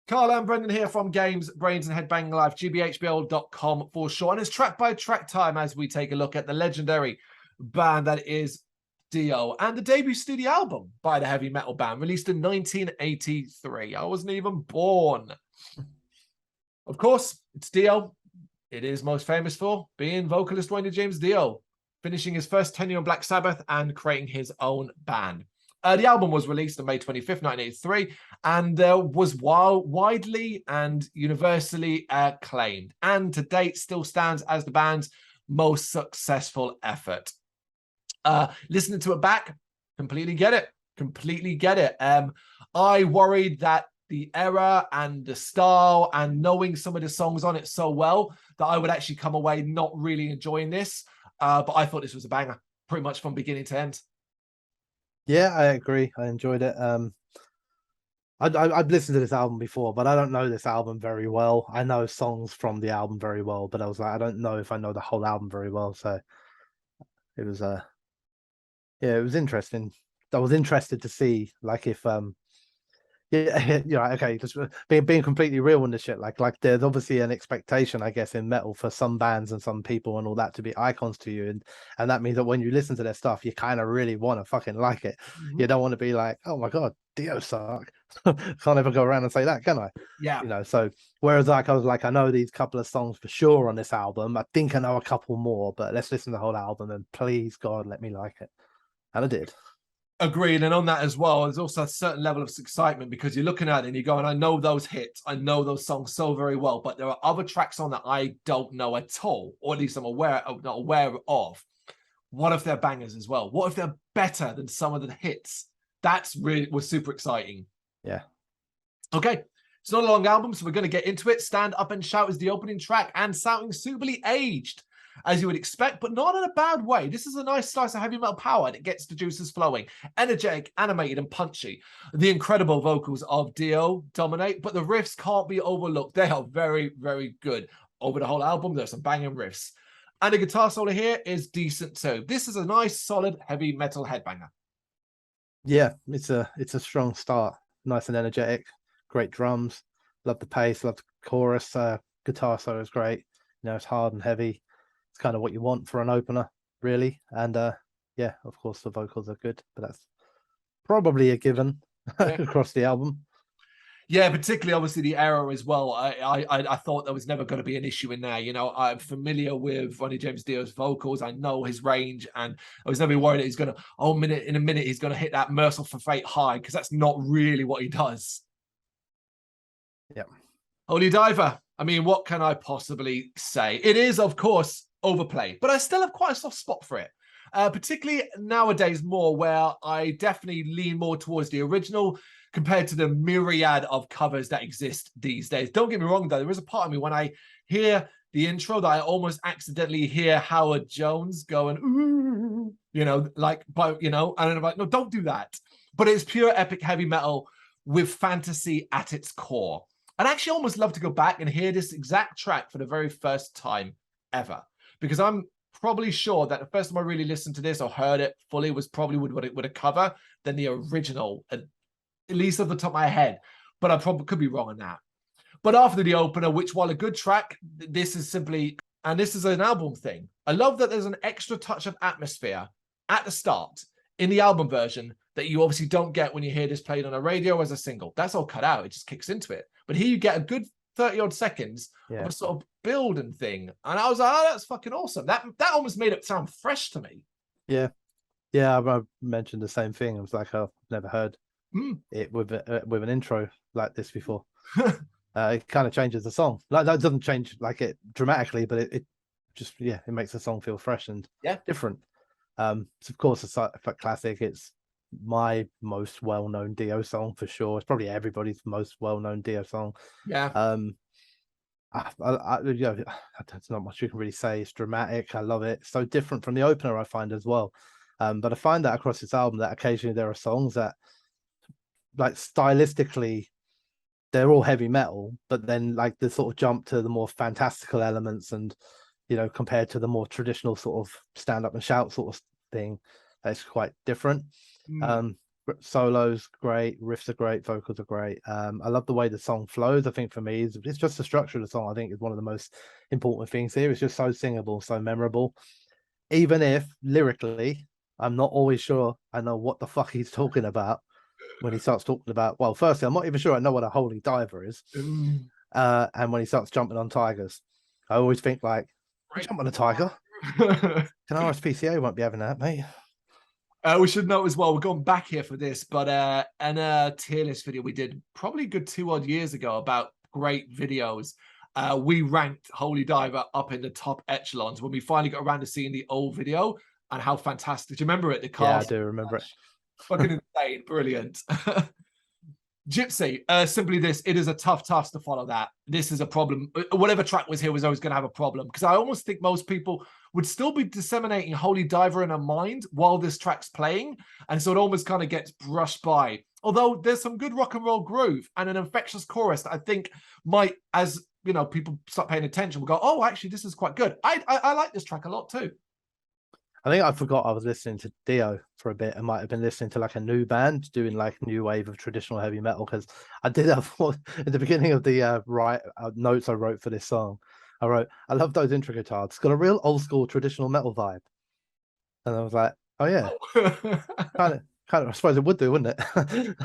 Carl and Brendan here from Games, Brains and Head-Banging Life, gbhblofficial.com for short. And it's track by track time as we take a look at the legendary band that is Dio and the debut studio album by the heavy metal band released in 1983. I wasn't even born. Of course, it's Dio. It is most famous for being vocalist Ronnie James Dio, finishing his first tenure on Black Sabbath and creating his own band. The album was released on May 25th, 1983, and was widely and universally acclaimed, and to date still stands as the band's most successful effort. Listening to it back, completely get it. Completely get it. I worried that the era and the style and knowing some of the songs on it so well that I would actually come away not really enjoying this. But I thought this was a banger pretty much from beginning to end. Yeah, I agree. I enjoyed it. I've listened to this album before, but I don't know this album very well. I know songs from the album very well, but I was like, I don't know if I know the whole album very well. So it was yeah, it was interesting. I was interested to see like if yeah, yeah, okay, just being completely real on this shit. Like there's obviously an expectation, I guess, in metal for some bands and some people and all that to be icons to you, and that means that when you listen to their stuff, you kind of really want to fucking like it. You don't want to be like, oh my god, Dio suck. Can't ever go around and say that, can I? Yeah. You know. So whereas like I was like, I know these couple of songs for sure on this album. I think I know a couple more, but let's listen to the whole album and please God, let me like it. And I did. Agreed. And on that as well, there's also a certain level of excitement because you're looking at it and you're going, I know those hits, I know those songs so very well, but there are other tracks on that I don't know at all, or at least I'm not aware of. What if they're bangers as well? What if they're better than some of the hits? That's really was super exciting. Yeah. Okay. It's not a long album, so we're going to get into it. Stand Up and Shout is the opening track, and sounding suitably aged, as you would expect, but not in a bad way. This is a nice slice of heavy metal power, and it gets the juices flowing. Energetic, animated, and punchy. The incredible vocals of Dio dominate, but the riffs can't be overlooked. They are very, very good. Over the whole album, there's some banging riffs. And the guitar solo here is decent too. This is a nice, solid, heavy metal headbanger. Yeah, it's a strong start. Nice and energetic. Great drums. Love the pace. Love the chorus. Guitar solo is great. You know, it's hard and heavy. It's kind of what you want for an opener, really. And yeah, of course the vocals are good, but that's probably a given across the album. Yeah, particularly obviously the error as well. I thought there was never going to be an issue in there. You know, I'm familiar with Ronnie James Dio's vocals. I know his range, and I was never worried that he's going to, in a minute, he's going to hit that Merciful Fate high, because that's not really what he does. Yeah. Holy Diver. I mean, what can I possibly say? It is, of course, overplayed, but I still have quite a soft spot for it. Particularly nowadays more, where I definitely lean more towards the original compared to the myriad of covers that exist these days. Don't get me wrong, though. There is a part of me when I hear the intro that I almost accidentally hear Howard Jones going, ooh, you know, like, but, you know, and I'm like, no, don't do that. But it's pure epic heavy metal with fantasy at its core. I'd actually almost love to go back and hear this exact track for the very first time ever, because I'm probably sure that the first time I really listened to this or heard it fully was probably with a cover than the original, at least off the top of my head. But I probably could be wrong on that. But after the opener, which, while a good track, this is simply, and this is an album thing. I love that there's an extra touch of atmosphere at the start in the album version that you obviously don't get when you hear this played on a radio as a single. That's all cut out. It just kicks into it. But here you get a good 30-odd seconds of a sort of building thing. And I was like, oh, that's fucking awesome. That almost made it sound fresh to me. Yeah. Yeah, I mentioned the same thing. I was like, I've never heard it with an intro like this before. It kind of changes the song. Like, that doesn't change like it dramatically, but it just, yeah, it makes the song feel fresh and different. So of course, it's a classic. It's my most well-known Dio song for sure. It's probably everybody's most well-known Dio song. Yeah. You know, there's not much you can really say. It's dramatic. I love it. It's so different from the opener, I find, as well. But I find that across this album that occasionally there are songs that, like, stylistically, they're all heavy metal, but then like the sort of jump to the more fantastical elements, and, you know, compared to the more traditional sort of stand up and shout sort of thing, that's quite different. Solos great, riffs are great, vocals are great. I love the way the song flows. I think for me, it's just the structure of the song. I think is one of the most important things here. It's just so singable, so memorable. Even if lyrically, I'm not always sure I know what the fuck he's talking about when he starts talking about. Well, firstly, I'm not even sure I know what a holy diver is. And when he starts jumping on tigers, I always think like, jump on a tiger. Can RSPCA won't be having that, mate. We should note as well, we're going back here for this, but in a tier list video we did probably a good 2 odd years ago about great videos, we ranked Holy Diver up in the top echelons when we finally got around to seeing the old video and how fantastic. Do you remember it? The cast? Yeah, I do remember it. Fucking insane, brilliant. Gypsy, simply this, it is a tough task to follow that. This is a problem. Whatever track was here was always going to have a problem, because I almost think most people would still be disseminating Holy Diver in their mind while this track's playing, and so it almost kind of gets brushed by. Although there's some good rock and roll groove and an infectious chorus that I think might, as you know, people start paying attention, will go, oh, actually, this is quite good. I like this track a lot too. I think I forgot I was listening to Dio for a bit. I might have been listening to like a new band doing like new wave of traditional heavy metal, because I did have at the beginning of the notes I wrote for this song. I wrote, I love those intro guitars. It's got a real old school traditional metal vibe. And I was like, oh yeah, kind of. I suppose it would do, wouldn't it?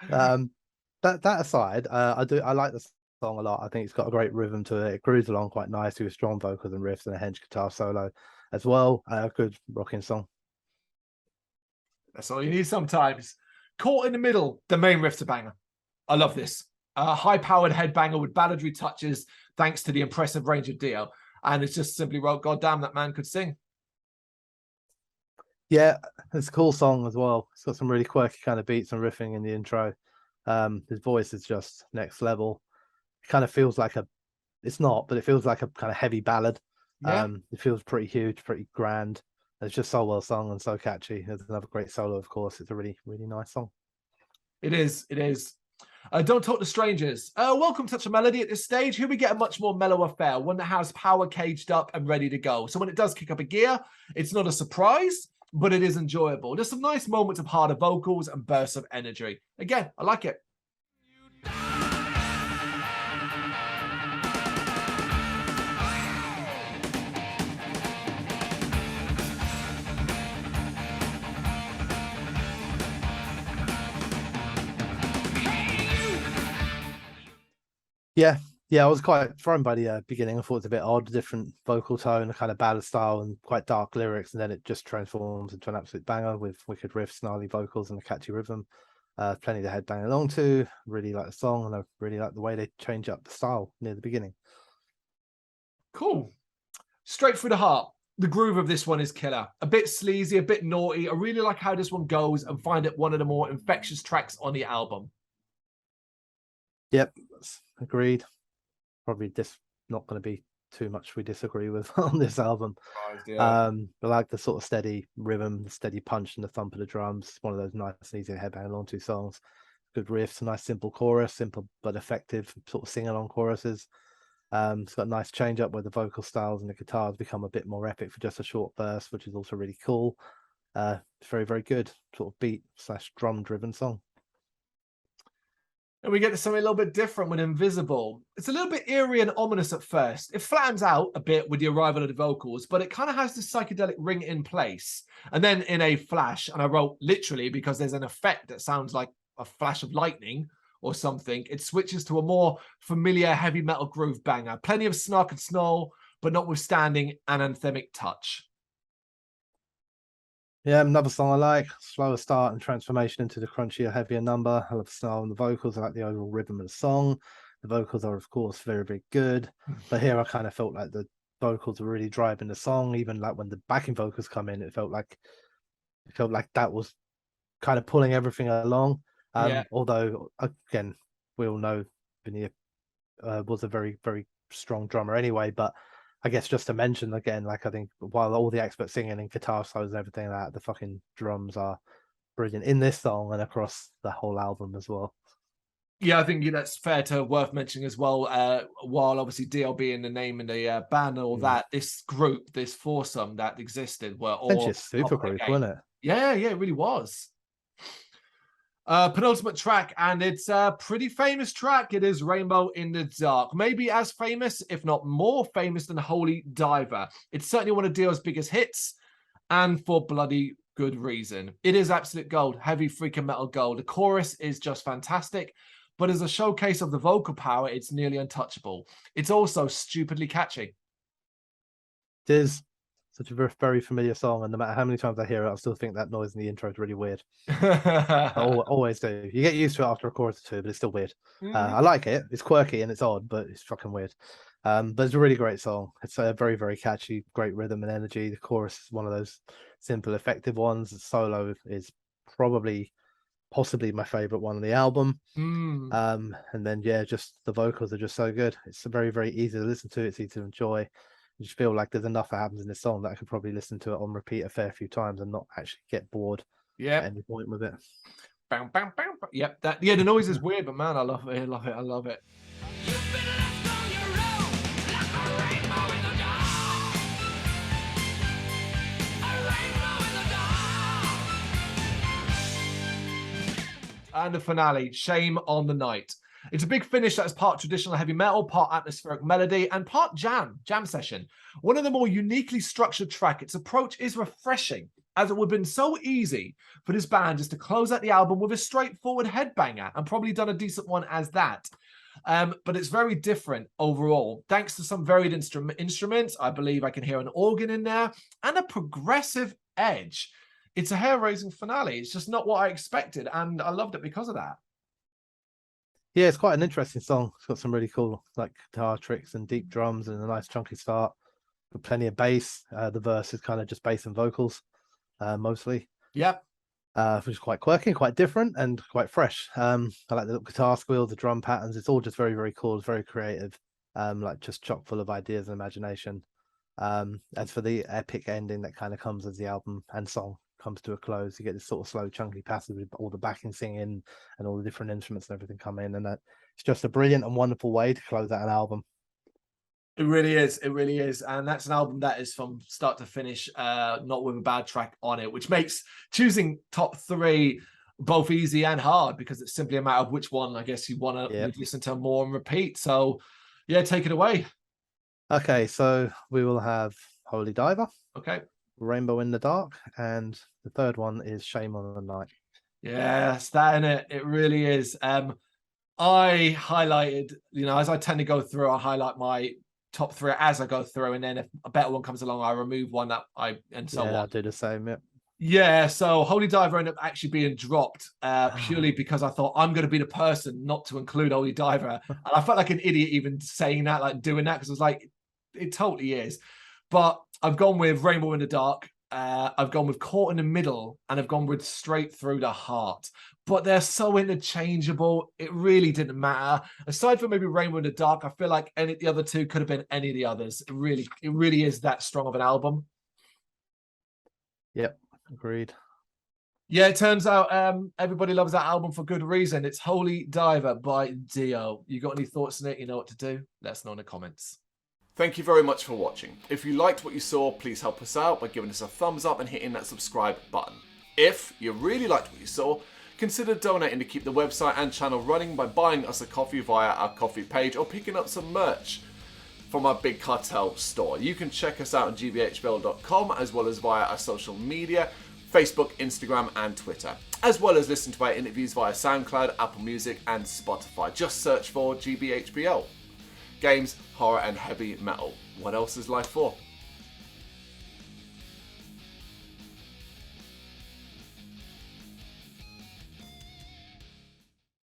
That aside, I like the song a lot. I think it's got a great rhythm to it. It grooves along quite nicely with strong vocals and riffs and a hench guitar solo as well. A good rocking song. That's all you need sometimes. Caught in the Middle, the main riff's a banger. I love this. High-powered headbanger with balladry touches, thanks to the impressive range of Dio. And it's just simply wrote, God damn, that man could sing. Yeah, it's a cool song as well. It's got some really quirky kind of beats and riffing in the intro. His voice is just next level. It kind of feels like it's not, but it feels like a kind of heavy ballad. Yeah. It feels pretty huge, pretty grand. It's just so well sung and so catchy. There's another great solo, of course. It's a really, really nice song. It is. It is. Don't Talk to Strangers. Welcome to Touch a Melody. At this stage, here we get a much more mellow affair, one that has power caged up and ready to go. So when it does kick up a gear, it's not a surprise, but it is enjoyable. There's some nice moments of harder vocals and bursts of energy. Again, I like it. Yeah, I was quite thrown by the beginning. I thought it was a bit odd, different vocal tone, a kind of ballad style, and quite dark lyrics, and then it just transforms into an absolute banger with wicked riffs, snarly vocals, and a catchy rhythm. Plenty to headbang along to. Really like the song, and I really like the way they change up the style near the beginning. Cool. Straight through the heart. The groove of this one is killer. A bit sleazy, a bit naughty. I really like how this one goes and find it one of the more infectious tracks on the album. Yep, agreed. Probably not going to be too much we disagree with on this album. But like the sort of steady rhythm, the steady punch, and the thump of the drums. It's one of those nice and easy to headbang along to songs. Good riffs, a nice simple chorus, simple but effective sort of sing-along choruses. It's got a nice change up where the vocal styles and the guitars become a bit more epic for just a short burst, which is also really cool. It's very, very good sort of beat / drum driven song. And we get to something a little bit different with Invisible. It's a little bit eerie and ominous at first. It flattens out a bit with the arrival of the vocals, but it kind of has this psychedelic ring in place. And then in a flash, and I wrote literally because there's an effect that sounds like a flash of lightning or something, it switches to a more familiar heavy metal groove banger. Plenty of snark and snarl, but notwithstanding an anthemic touch. Yeah, another song I like. Slower start and transformation into the crunchier, heavier number. I love the style and the vocals. I like the overall rhythm of the song. The vocals are, of course, very, very good. But here I kind of felt like the vocals were really driving the song. Even like when the backing vocals come in, it felt like that was kind of pulling everything along. Although, again, we all know Veneer was a very, very strong drummer anyway, but I guess just to mention again, like I think while all the expert singing and guitar solos and everything like that, the fucking drums are brilliant in this song and across the whole album as well. Yeah, I think that's fair to worth mentioning as well. While obviously Dio being the name in the band and all that, this group, this foursome that existed were all super group, wasn't it? Yeah, it really was. Penultimate track, and it's a pretty famous track. It is Rainbow in the Dark. Maybe as famous, if not more famous than Holy Diver. It's certainly one of Dio's biggest hits, and for bloody good reason. It is absolute gold, heavy freaking metal gold. The chorus is just fantastic, but as a showcase of the vocal power, it's nearly untouchable. It's also stupidly catchy. It is such a very familiar song, and no matter how many times I hear it, I still think that noise in the intro is really weird. I always do. You get used to it after a chorus or two, but it's still weird. I like it. It's quirky and it's odd, but it's fucking weird. But it's a really great song. It's a very catchy, great rhythm and energy. The chorus is one of those simple, effective ones. The solo is possibly my favorite one on the album. And then yeah, just the vocals are just so good. It's very easy to listen to. It's easy to enjoy. You just feel like there's enough that happens in this song that I could probably listen to it on repeat a fair few times and not actually get bored at any point with it. Bam, bam, bam. Yep. The noise is weird, but man, I love it. I love it. And the finale, Shame on the Night. It's a big finish that is part traditional heavy metal, part atmospheric melody, and part jam session. One of the more uniquely structured track. Its approach is refreshing, as it would have been so easy for this band just to close out the album with a straightforward headbanger, and probably done a decent one as that. But it's very different overall, thanks to some varied instruments. I believe I can hear an organ in there, and a progressive edge. It's a hair-raising finale. It's just not what I expected, and I loved it because of that. Yeah, it's quite an interesting song. It's got some really cool like guitar tricks and deep drums and a nice chunky start. Got plenty of bass. The verse is kind of just bass and vocals, mostly. Yep. Which is quite quirky, quite different, and quite fresh. I like the little guitar squeals, the drum patterns. It's all just very cool. It's very creative. Like just chock full of ideas and imagination. As for the epic ending that kind of comes as the album and song comes to a close, you get this sort of slow, chunky passage with all the backing singing and all the different instruments and everything come in, and that it's just a brilliant and wonderful way to close out an album. It really is. It really is. And that's an album that is from start to finish, not with a bad track on it, which makes choosing top three both easy and hard, because it's simply a matter of which one, I guess, you want to listen to more and repeat. So, yeah, take it away. Okay, so we will have Holy Diver. Okay. Rainbow in the Dark, and the third one is Shame on the Night. Yes, that in it. It really is. I highlighted, as I tend to go through, I highlight my top three as I go through, and then if a better one comes along, I remove one that and so on. I do the same. Yeah, so Holy Diver ended up actually being dropped purely because I thought I'm going to be the person not to include Holy Diver. And I felt like an idiot even saying that, like doing that, because I was like, it totally is. But I've gone with Rainbow in the Dark. I've gone with Caught in the Middle, and I've gone with Straight Through the Heart. But they're so interchangeable. It really didn't matter. Aside from maybe Rainbow in the Dark, I feel like the other two could have been any of the others. It really is that strong of an album. Yep, agreed. Yeah, it turns out everybody loves that album for good reason. It's Holy Diver by Dio. You got any thoughts on it? You know what to do? Let us know in the comments. Thank you very much for watching. If you liked what you saw, please help us out by giving us a thumbs up and hitting that subscribe button. If you really liked what you saw, consider donating to keep the website and channel running by buying us a coffee via our coffee page or picking up some merch from our Big Cartel store. You can check us out on gbhbl.com, as well as via our social media, Facebook, Instagram and Twitter, as well as listen to our interviews via SoundCloud, Apple Music and Spotify. Just search for GBHBL. Games, horror and heavy metal. What else is life for?